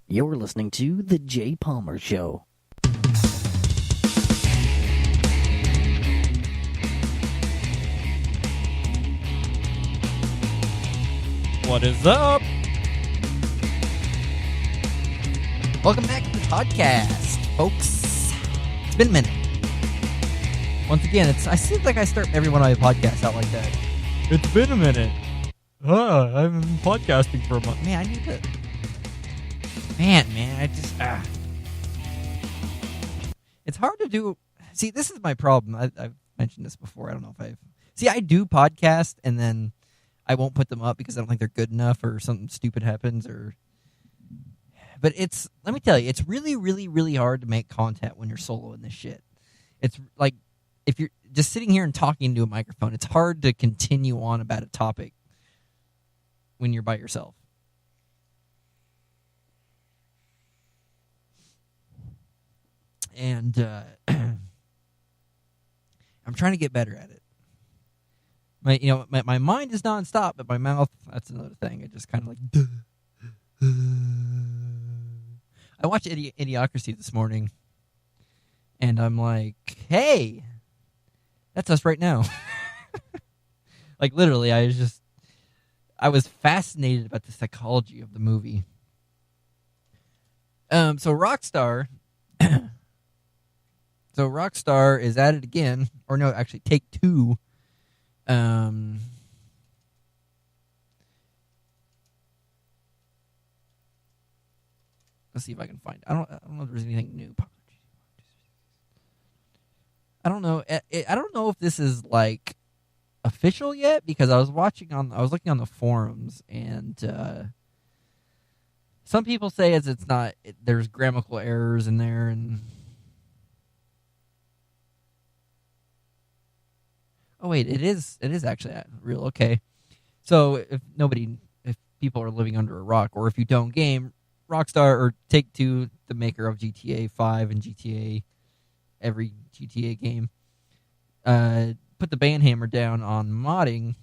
You're listening to The Jay Palmer Show. What is up? Welcome back to the podcast, folks. It's been a minute. Once again, I seem like I start every one of my podcasts out like that. It's been a minute. I've been podcasting for a month. Man, I need to... Man, I just... It's hard to do... See, this is my problem. I've mentioned this before. I don't know if I've... See, I do podcasts, and then I won't put them up because I don't think they're good enough or something stupid happens or... But it's... Let me tell you, it's really, really, really hard to make content when you're soloing this shit. It's like... If you're just sitting here and talking into a microphone, it's hard to continue on about a topic when you're by yourself. And I'm trying to get better at it. My mind is nonstop, but my mouth, that's another thing. It just kind of like... I watched Idiocracy this morning, and I'm like, hey... That's us right now. Like, literally, I was fascinated about the psychology of the movie. So Rockstar is at it again. Or no, actually, Take-Two. Let's see if I can find it. I don't know if there's anything new. I don't know. I don't know if this is like official yet because I was looking on the forums and some people say it's not. There's grammatical errors in there and. Oh wait, it is actually real. Okay, so if people are living under a rock or if you don't game, Rockstar or Take-Two, the maker of GTA 5 and GTA. Every GTA game, put the banhammer down on modding,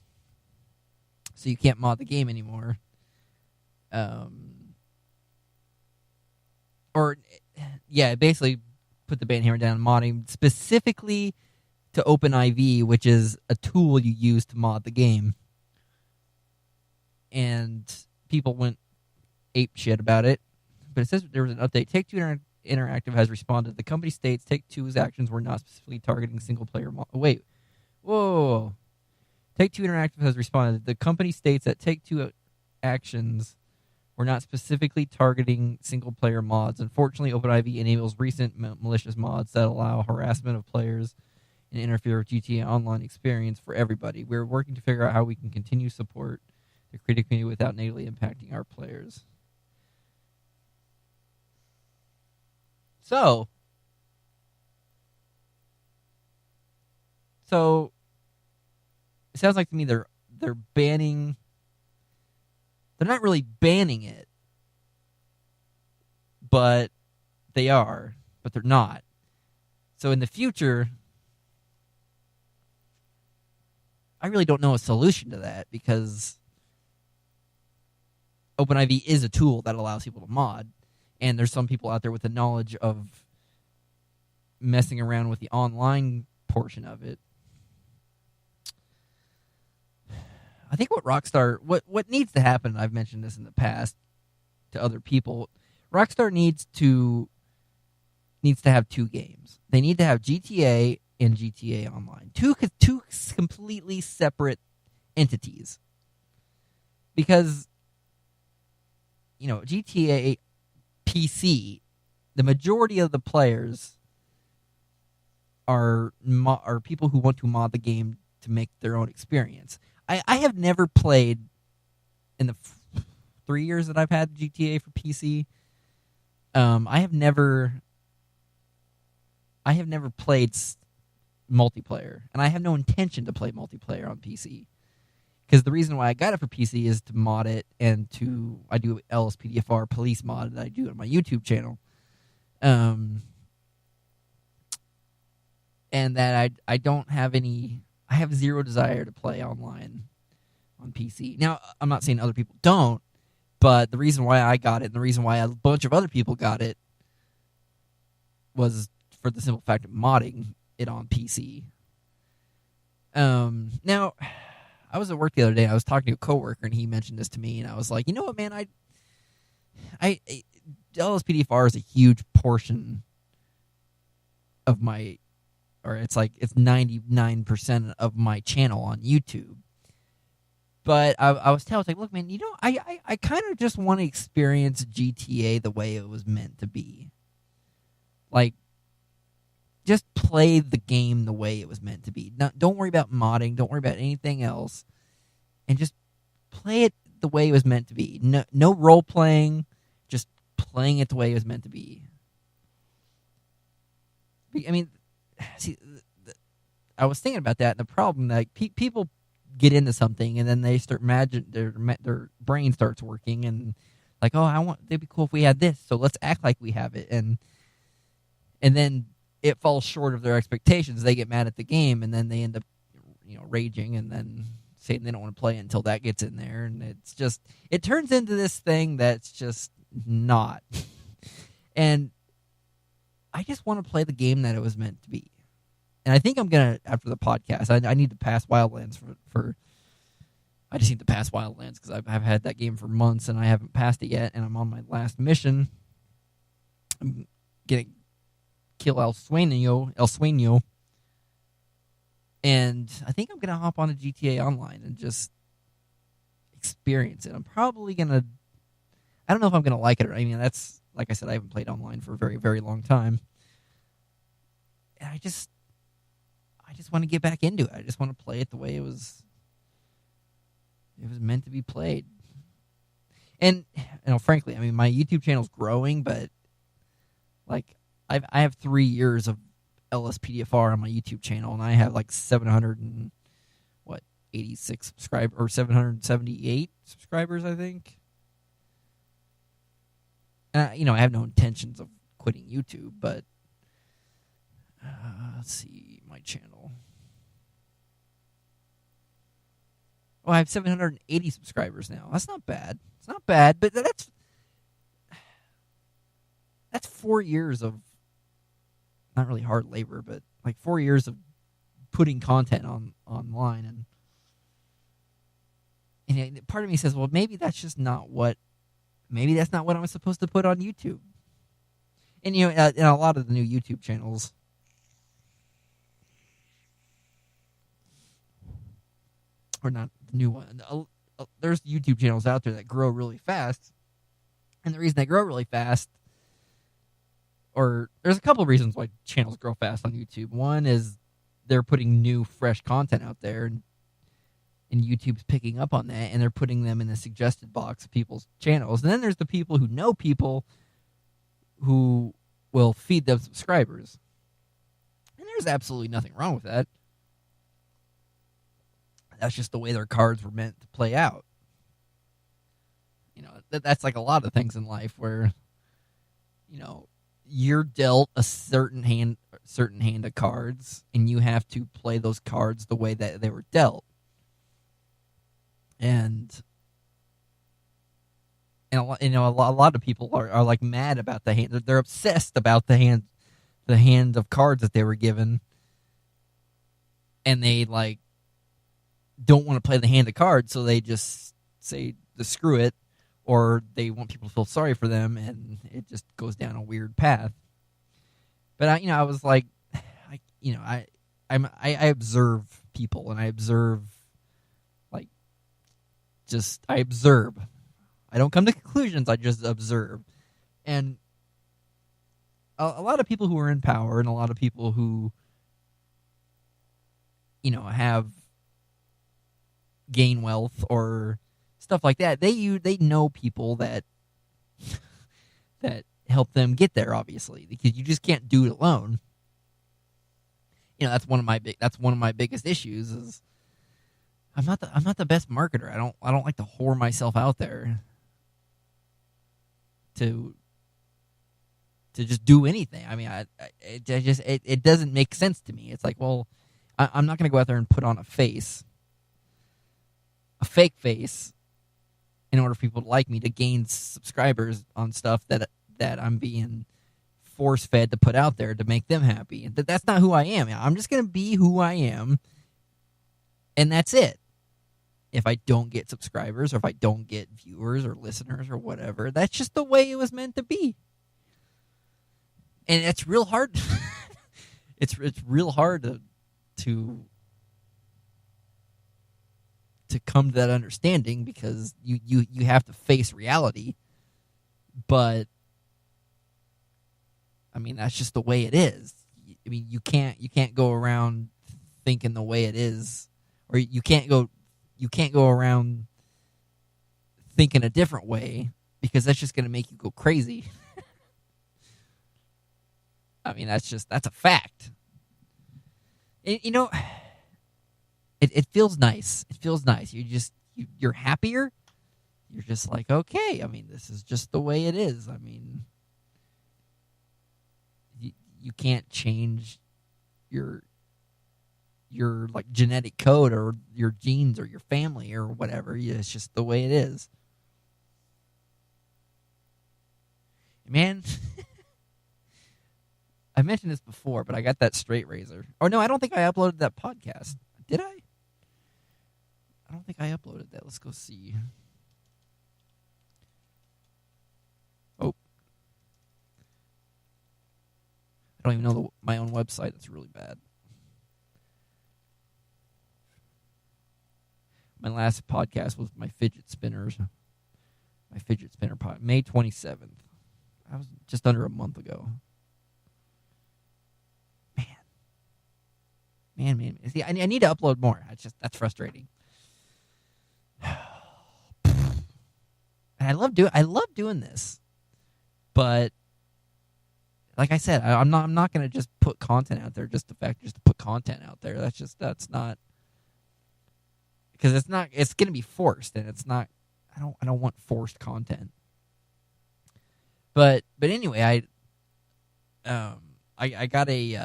so you can't mod the game anymore. Basically put the banhammer down on modding, specifically to OpenIV, which is a tool you use to mod the game. And people went apeshit about it, but it says there was an update. Take-Two Interactive has responded. The company states Take-Two's actions were not specifically targeting single-player... Whoa. Take-Two Interactive has responded. The company states that Take-Two actions were not specifically targeting single-player mods. Unfortunately, OpenIV enables recent malicious mods that allow harassment of players and interfere with GTA Online experience for everybody. We're working to figure out how we can continue support the creative community without negatively impacting our players. So it sounds like to me they're banning. They're not really banning it, but they are. But they're not. So in the future, I really don't know a solution to that because OpenIV is a tool that allows people to mod. And there's some people out there with the knowledge of messing around with the online portion of it. I think what needs to happen, I've mentioned this in the past to other people, Rockstar needs to have two games. They need to have GTA and GTA Online. Two completely separate entities. Because, GTA PC, the majority of the players are people who want to mod the game to make their own experience. I have never played in the 3 years that I've had GTA for PC. I have never played multiplayer, and I have no intention to play multiplayer on PC. Because the reason why I got it for PC is to mod it and I do LSPDFR police mod that I do on my YouTube channel. And that I don't have I have zero desire to play online on PC. Now, I'm not saying other people don't, But the reason why I got it, and the reason why a bunch of other people got it, was for the simple fact of modding it on PC. Now, I was at work the other day. I was talking to a coworker, and he mentioned this to me, and I was like, you know what, man? LSPDFR is a huge portion of my, or it's 99% of my channel on YouTube. But I was telling, like, look, man, you know, I kind of just want to experience GTA the way it was meant to be. Like, just play the game the way it was meant to be. Don't worry about modding. Don't worry about anything else. And just play it the way it was meant to be. No role playing. Just playing it the way it was meant to be. I mean, see, I was thinking about that. And the problem, like, people get into something and then they start their brain starts working and like, oh, it'd be cool if we had this. So let's act like we have it. And then it falls short of their expectations. They get mad at the game, and then they end up, raging, and then saying they don't want to play it until that gets in there. And it turns into this thing that's just not. And I just want to play the game that it was meant to be. And I think I'm gonna, after the podcast, I need to pass Wildlands for. I just need to pass Wildlands because I've had that game for months and I haven't passed it yet, and I'm on my last mission. I'm getting kill El Sueño, and I think I'm gonna hop on a GTA Online and just experience it. I'm probably gonna. I don't know if I'm gonna like it. I mean, that's like I said, I haven't played online for a very, very long time, and I just want to get back into it. I just want to play it the way it was meant to be played. And frankly, I mean, my YouTube channel's growing, but like I have 3 years of LSPDFR on my YouTube channel, and I have like 786 subscribers, or 778 subscribers, I think. And I have no intentions of quitting YouTube, but let's see my channel. Oh, I have 780 subscribers now. That's not bad. It's not bad, but that's 4 years of not really hard labor, but like 4 years of putting content online, and part of me says, well, maybe that's not what I'm supposed to put on YouTube. And and a lot of the new YouTube channels, or not the new one, there's YouTube channels out there that grow really fast, and the reason they grow really fast, or there's a couple of reasons why channels grow fast on YouTube. One is they're putting new, fresh content out there, and YouTube's picking up on that, and they're putting them in the suggested box of people's channels. And then there's the people who know people who will feed them subscribers. And there's absolutely nothing wrong with that. That's just the way their cards were meant to play out. That's like a lot of things in life where, you're dealt a certain hand of cards, and you have to play those cards the way that they were dealt. And a lot of people are like mad about the hand. They're obsessed about the hand of cards that they were given, and they like don't want to play the hand of cards, so they just say screw it, or they want people to feel sorry for them, and it just goes down a weird path. But I was like, I observe people, and I observe. I observe. I don't come to conclusions. I just observe. And a lot of people who are in power, and a lot of people who, have gain wealth or stuff like that, they know people that help them get there, obviously, because you just can't do it alone. That's one of my biggest issues is I'm not the best marketer. I don't like to whore myself out there to just do anything. I mean, it doesn't make sense to me. It's like, well, I'm not going to go out there and put on a fake face, in order for people to like me, to gain subscribers on stuff that I'm being force fed to put out there to make them happy. And that's not who I am. I'm just going to be who I am, and that's it. If I don't get subscribers, or if I don't get viewers or listeners or whatever, that's just the way it was meant to be. And it's real hard. it's real hard to come to that understanding, because you have to face reality. But I mean, that's just the way it is. I mean, you can't go around thinking the way it is, or you can't go around thinking a different way, because that's just going to make you go crazy. I mean, that's a fact. It feels nice. It feels nice. You're happier. You're just like, okay, I mean, this is just the way it is. I mean, you can't change your like genetic code or your genes or your family or whatever. It's just the way it is. Man, I mentioned this before, but I got that straight razor. Oh no, I don't think I uploaded that podcast. Did I? I don't think I uploaded that. Let's go see. Oh. I don't even know my own website. That's really bad. My last podcast was my fidget spinners. My fidget spinner pod. May 27th. That was just under a month ago. Man. See, I need to upload more. That's frustrating. And I love doing this. But like I said, I'm not going to just put content out there just to put content out there. That's not, because it's going to be forced, and it's not. I don't want forced content. But anyway, I got a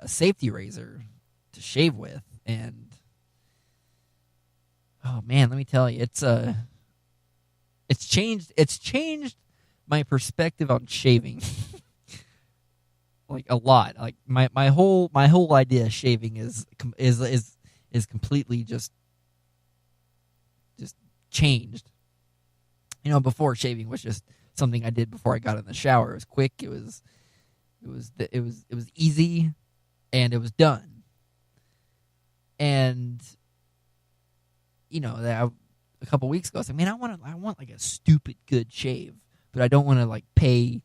safety razor to shave with, and oh man, let me tell you, it's changed my perspective on shaving. Like a lot. Like my whole idea of shaving is completely just changed. Before, shaving was just something I did before I got in the shower. It was quick. It was easy, and it was done. And a couple weeks ago, I was like, man, I want like a stupid good shave, but I don't want to like pay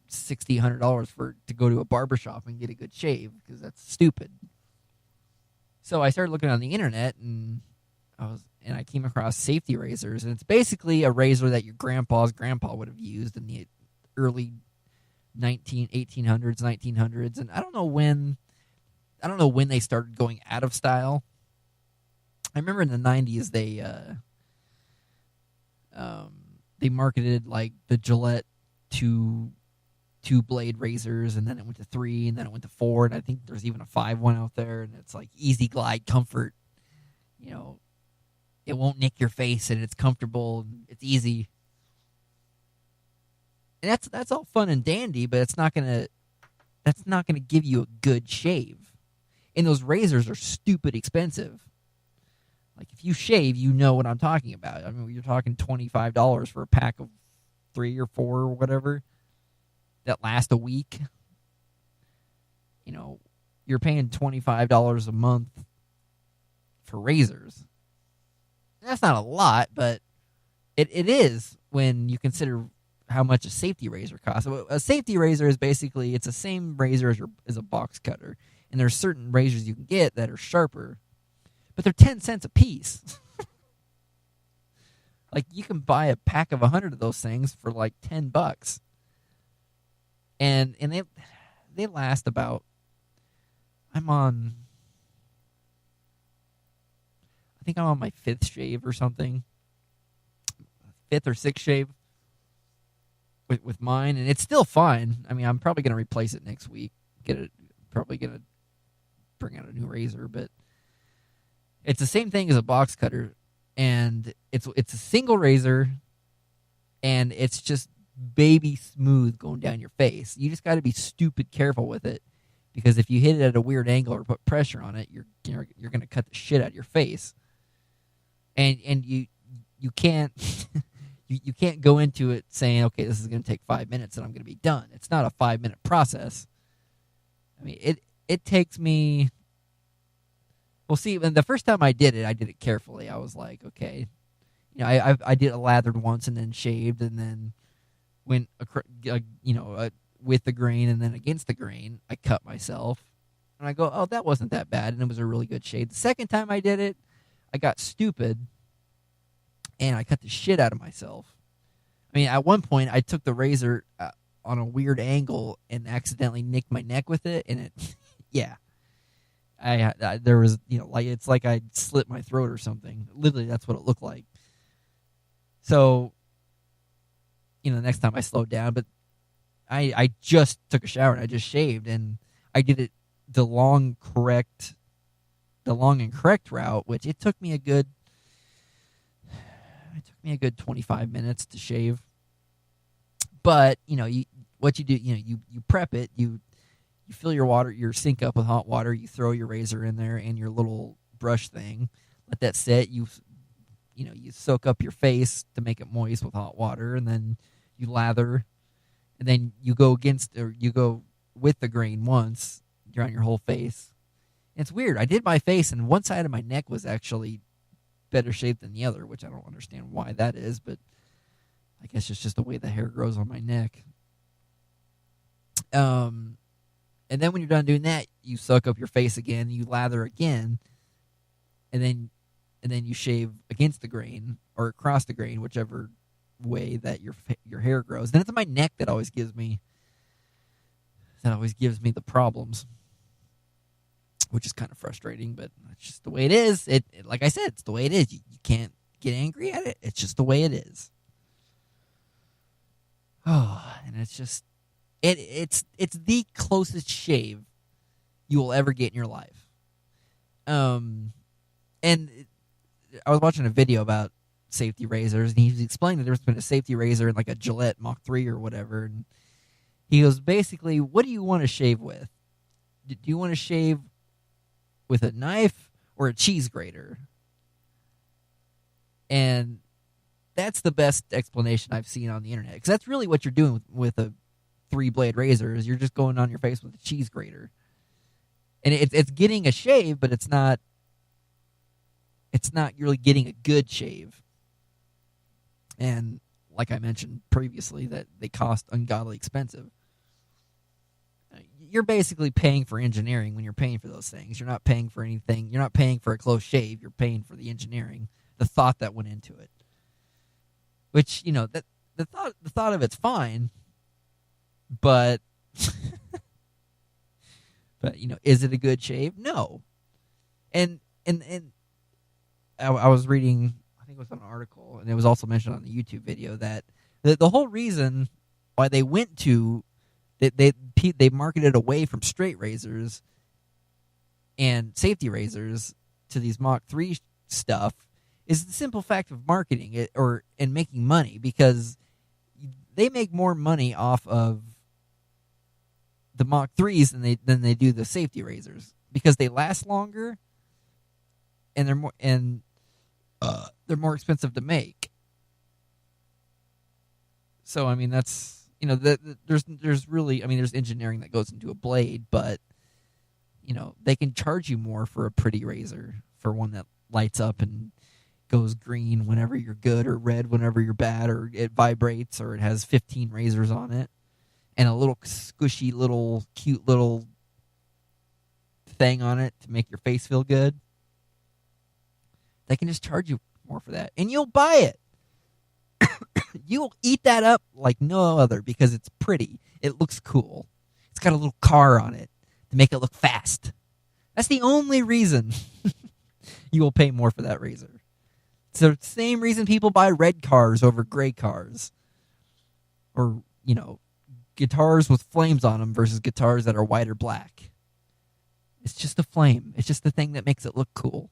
$60, $100 to go to a barbershop and get a good shave, because that's stupid. So I started looking on the internet, and I came across safety razors, and it's basically a razor that your grandpa's grandpa would have used in the early 1800s, 1900s, and I don't know when they started going out of style. I remember in the 90s they marketed like the Gillette two blade razors, and then it went to 3, and then it went to 4, and I think there's even a 5 one out there, and it's like Easy Glide Comfort. It won't nick your face, and it's comfortable, and it's easy. And that's all fun and dandy, but that's not gonna give you a good shave. And those razors are stupid expensive. Like, if you shave, you know what I'm talking about. I mean, you're talking $25 for a pack of 3 or 4 or whatever that last a week. You're paying $25 a month for razors. That's not a lot, but it is when you consider how much a safety razor costs. A safety razor is basically, it's the same razor as a box cutter. And there's certain razors you can get that are sharper, but they're 10 cents a piece. Like, you can buy a pack of 100 of those things for like $10. And they last about, I think I'm on my 5th shave or something. 5th or 6th shave with mine, and it's still fine. I mean, I'm probably going to replace it next week. Probably going to bring out a new razor, but It's the same thing as a box cutter, and it's a single razor, and it's just baby smooth going down your face. You just got to be stupid careful with it, because if you hit it at a weird angle or put pressure on it, you're going to cut the shit out of your face. And you can't you can't go into it saying, okay, this is going to take 5 minutes and I'm going to be done. It's not a 5-minute process. I mean, it takes me. Well, see, when the first time I did it carefully. I was like, okay, I did a lathered once and then shaved and then went, with the grain and then against the grain. I cut myself, and I go, oh, that wasn't that bad, and it was a really good shave. The second time I did it, I got stupid, and I cut the shit out of myself. I mean, at one point, I took the razor on a weird angle and accidentally nicked my neck with it, and it, yeah. There was, like, it's like I slit my throat or something. Literally, that's what it looked like. So, next time I slowed down, but I just took a shower and I just shaved, and I did it the long and correct route, which it took me a good 25 minutes to shave. But, what you do, you prep it, you fill your sink up with hot water, you throw your razor in there and your little brush thing, let that sit, you soak up your face to make it moist with hot water, and then you lather, and then you go with the grain once, you're on your whole face. And it's weird. I did my face, and one side of my neck was actually better shaped than the other, which I don't understand why that is, but I guess it's just the way the hair grows on my neck. And then when you're done doing that, you soak up your face again, you lather again, and then you shave against the grain or across the grain, whichever way that your hair grows. Then it's my neck that always gives me the problems, which is kind of frustrating, but it's just the way it is. It like I said, it's the way it is. You can't get angry at it. It's just the way it is. Oh, and it's just it's the closest shave you will ever get in your life. And I was watching a video about safety razors, and he was explaining that there's been a safety razor in like a Gillette Mach 3 or whatever, and he goes, basically, what do you want to shave with? Do you want to shave with a knife or a cheese grater? And that's the best explanation I've seen on the internet, because that's really what you're doing with a 3-blade razor, is you're just going on your face with a cheese grater. And it's getting a shave, but it's not really getting a good shave. And like I mentioned previously, that they cost ungodly expensive. You're basically paying for engineering when you're paying for those things. You're not paying for anything. You're not paying for a close shave. You're paying for the engineering, the thought that went into it. Which, that the thought of it's fine, but but is it a good shave? No. And I was reading, I think it was an article, and it was also mentioned on the YouTube video, that the whole reason why they went to they marketed away from straight razors and safety razors to these Mach 3 stuff is the simple fact of marketing it and making money, because they make more money off of the Mach 3s than they do the safety razors, because they last longer and they're more expensive to make. So I mean, that's there's really, I mean, there's engineering that goes into a blade, but they can charge you more for a pretty razor, for one that lights up and goes green whenever you're good, or red whenever you're bad, or it vibrates, or it has 15 razors on it and a little squishy little cute little thing on it to make your face feel good. They can just charge you more for that, and you'll buy it. You'll eat that up like no other, because it's pretty. It looks cool. It's got a little car on it to make it look fast. That's the only reason you will pay more for that razor. It's the same reason people buy red cars over gray cars. Or, guitars with flames on them versus guitars that are white or black. It's just the flame. It's just the thing that makes it look cool.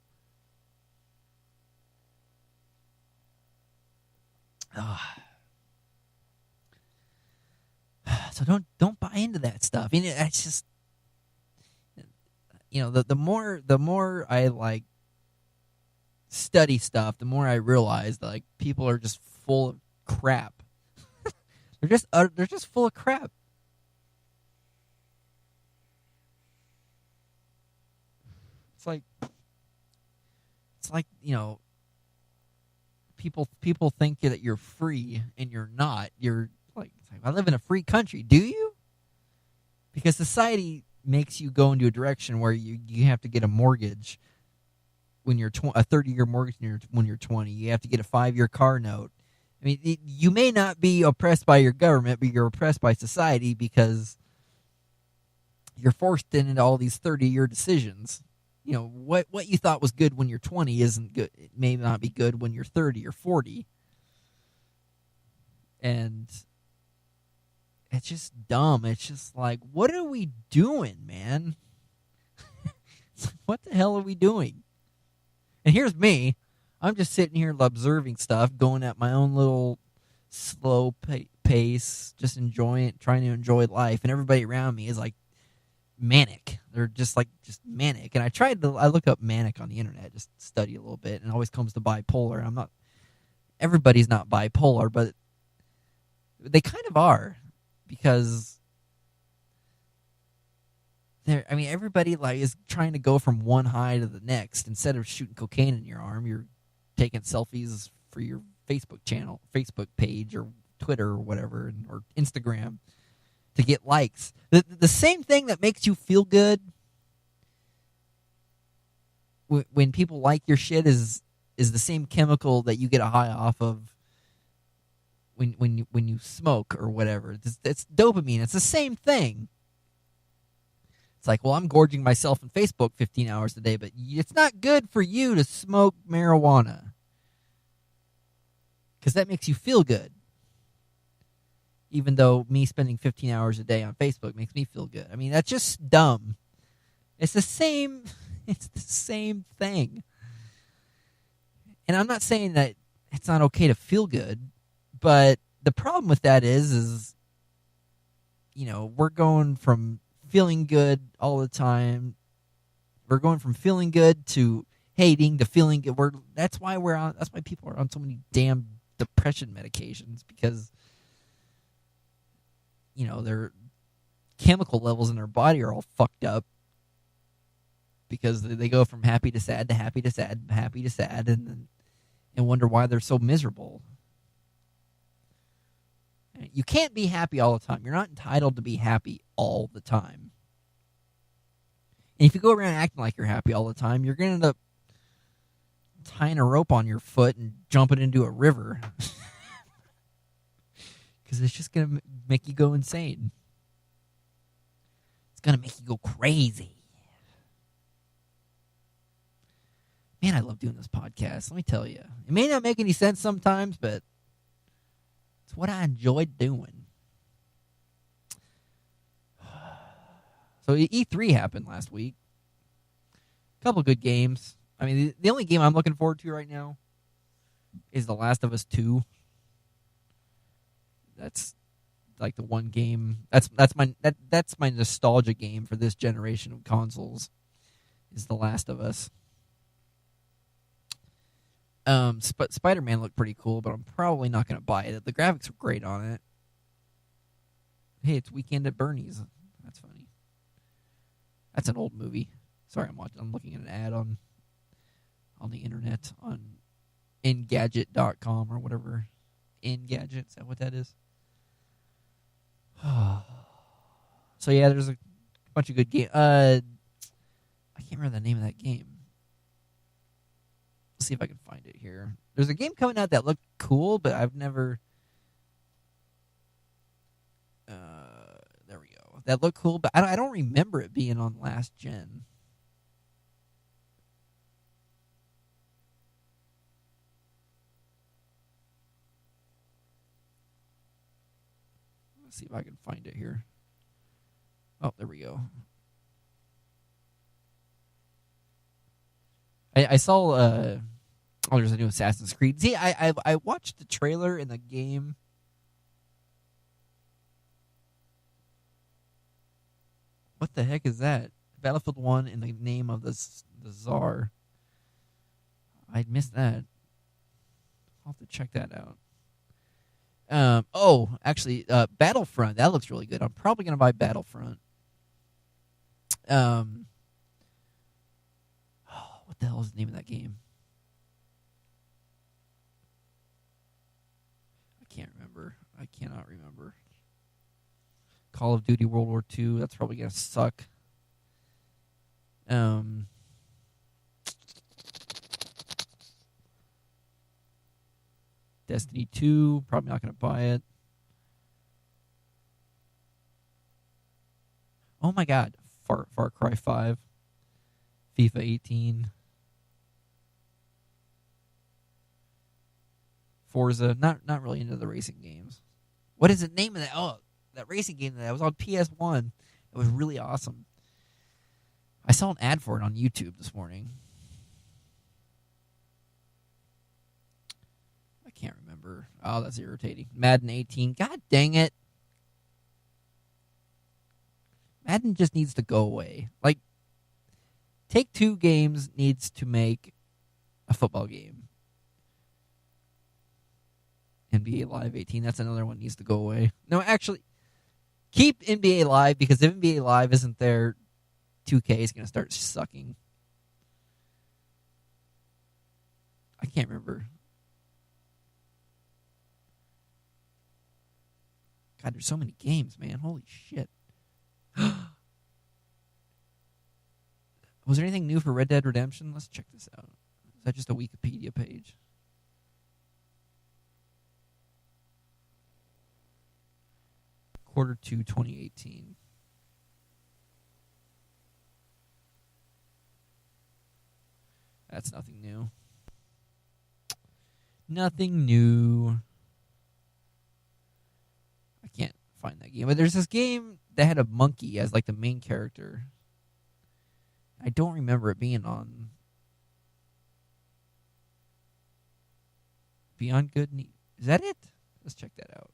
So don't buy into that stuff. I mean, it's just, the more I like study stuff, the more I realize that, like, people are just full of crap. they're just full of crap. It's like people think that you're free and you're not. You're like, I live in a free country. Do you? Because society makes you go into a direction where you have to get a mortgage when you're a 30-year mortgage when you're 20. You have to get a 5-year car note. I mean, you may not be oppressed by your government, but you're oppressed by society because you're forced into all these 30-year decisions. What you thought was good when you're 20 isn't good. It may not be good when you're 30 or 40. And it's just dumb. It's just like, what are we doing, man? It's like, what the hell are we doing? And here's me. I'm just sitting here observing stuff, going at my own little slow pace, just enjoying it, trying to enjoy life. And everybody around me is like manic. They're just manic. And I look up manic on the internet, just study a little bit, and it always comes to bipolar. Everybody's not bipolar, but they kind of are, because everybody like is trying to go from one high to the next. Instead of shooting cocaine in your arm, you're taking selfies for your Facebook page, or Twitter, or whatever, or Instagram, to get likes. The same thing that makes you feel good when people like your shit is the same chemical that you get a high off of when you smoke or whatever. It's dopamine. It's the same thing. It's like, well, I'm gorging myself on Facebook 15 hours a day, but it's not good for you to smoke marijuana, because that makes you feel good. Even though me spending 15 hours a day on Facebook makes me feel good. I mean, that's just dumb. It's the same. It's the same thing. And I'm not saying that it's not okay to feel good, but the problem with that is we're going from feeling good all the time. We're going from feeling good to hating to feeling good. That's why people are on so many damn depression medications, because their chemical levels in their body are all fucked up, because they go from happy to sad to happy to sad, happy to sad, and wonder why they're so miserable. You can't be happy all the time. You're not entitled to be happy all the time. And if you go around acting like you're happy all the time, you're going to end up tying a rope on your foot and jumping into a river. Because it's just going to make you go insane. It's going to make you go crazy. Man, I love doing this podcast. Let me tell you. It may not make any sense sometimes, but it's what I enjoyed doing. So E3 happened last week. A couple good games. I mean, the only game I'm looking forward to right now is The Last of Us 2. That's like the one game. That's my nostalgia game for this generation of consoles. Is The Last of Us. Spider-Man looked pretty cool, but I'm probably not going to buy it. The graphics are great on it. Hey, it's Weekend at Bernie's. That's funny. That's an old movie. Sorry, I'm looking at an ad on the internet on Engadget.com or whatever. Engadget, is that what that is? So yeah, there's a bunch of good games. I can't remember the name of that game. Let's see if I can find it here. There's a game coming out that looked cool, but I've never. There we go. That looked cool, but I don't remember it being on last gen. Let's see if I can find it here. Oh, there we go. I saw Oh, there's a new Assassin's Creed. See, I watched the trailer in the game. What the heck is that? Battlefield 1 in the name of the Tsar. I missed that. I'll have to check that out. Actually, Battlefront. That looks really good. I'm probably going to buy Battlefront. What the hell is the name of that game? I can't remember. I cannot remember. Call of Duty World War II. That's probably going to suck. Destiny 2. Probably not going to buy it. Oh my God. Far Cry 5. FIFA 18. Forza. Not really into the racing games. What is the name of that? Oh, that racing game that was on PS1. It was really awesome. I saw an ad for it on YouTube this morning. I can't remember. Oh, that's irritating. Madden 18. God dang it. Madden just needs to go away. Like, Take-Two Games needs to make a football game. NBA Live 18. That's another one that needs to go away. No, actually, keep NBA Live, because if NBA Live isn't there, 2K is going to start sucking. I can't remember. God, there's so many games, man. Holy shit. Was there anything new for Red Dead Redemption? Let's check this out. Is that just a Wikipedia page? Quarter 2, 2018. That's nothing new. Nothing new. I can't find that game. But there's this game that had a monkey as like the main character. I don't remember it being on Beyond Good and Evil. Is that it? Let's check that out.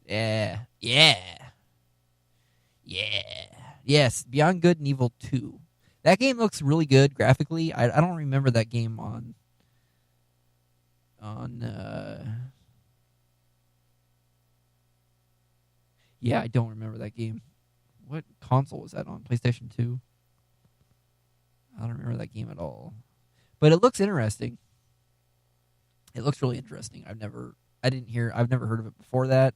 Yeah. Yes, Beyond Good and Evil 2. That game looks really good graphically. I don't remember that game on yeah, I don't remember that game. What console was that on? PlayStation 2? I don't remember that game at all. But it looks interesting. It looks really interesting. I've never heard of it before that.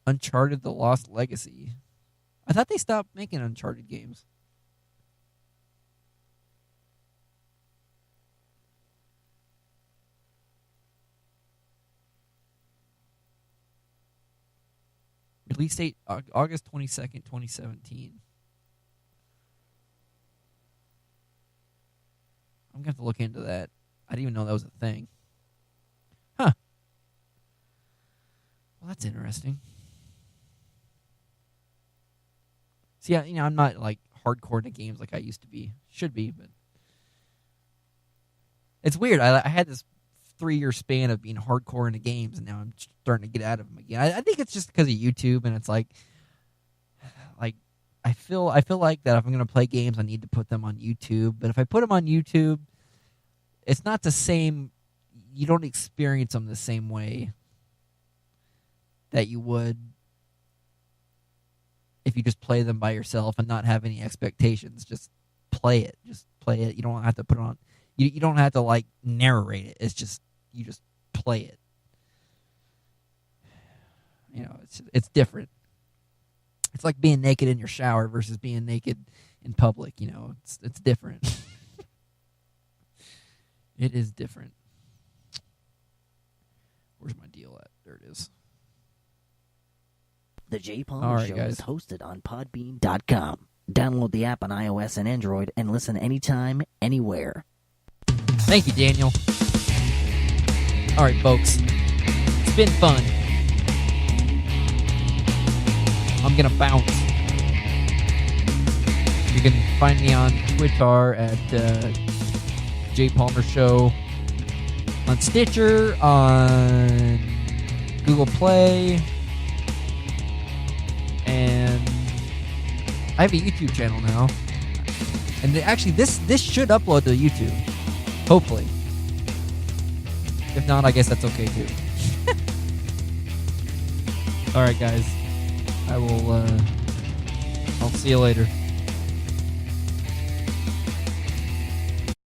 Uncharted: The Lost Legacy. I thought they stopped making Uncharted games. Release date August 22nd, 2017. I'm going to have to look into that. I didn't even know that was a thing. Huh. Well, that's interesting. See, I'm not like hardcore into games like I used to be. Should be, but it's weird. I had this 3-year span of being hardcore into games, and now I'm starting to get out of them again. I think it's just because of YouTube, and it's like I feel like that if I'm going to play games, I need to put them on YouTube. But if I put them on YouTube, it's not the same. You don't experience them the same way that you would if you just play them by yourself and not have any expectations. Just play it. You don't have to put it on. You don't have to like narrate it. It's just you just play it. It's different. It's like being naked in your shower versus being naked in public. It's different. It is different. Where's my deal at? There it is. The Jay Palmer All right, Show guys. is hosted on Podbean.com. Download the app on iOS and Android and listen anytime, anywhere. Thank you, Daniel. All right, folks. It's been fun. I'm going to bounce. You can find me on Twitter at J Palmer Show, on Stitcher, on Google Play, and I have a YouTube channel now. And actually, this should upload to YouTube, hopefully. If not, I guess that's okay too. All right, guys. I'll see you later.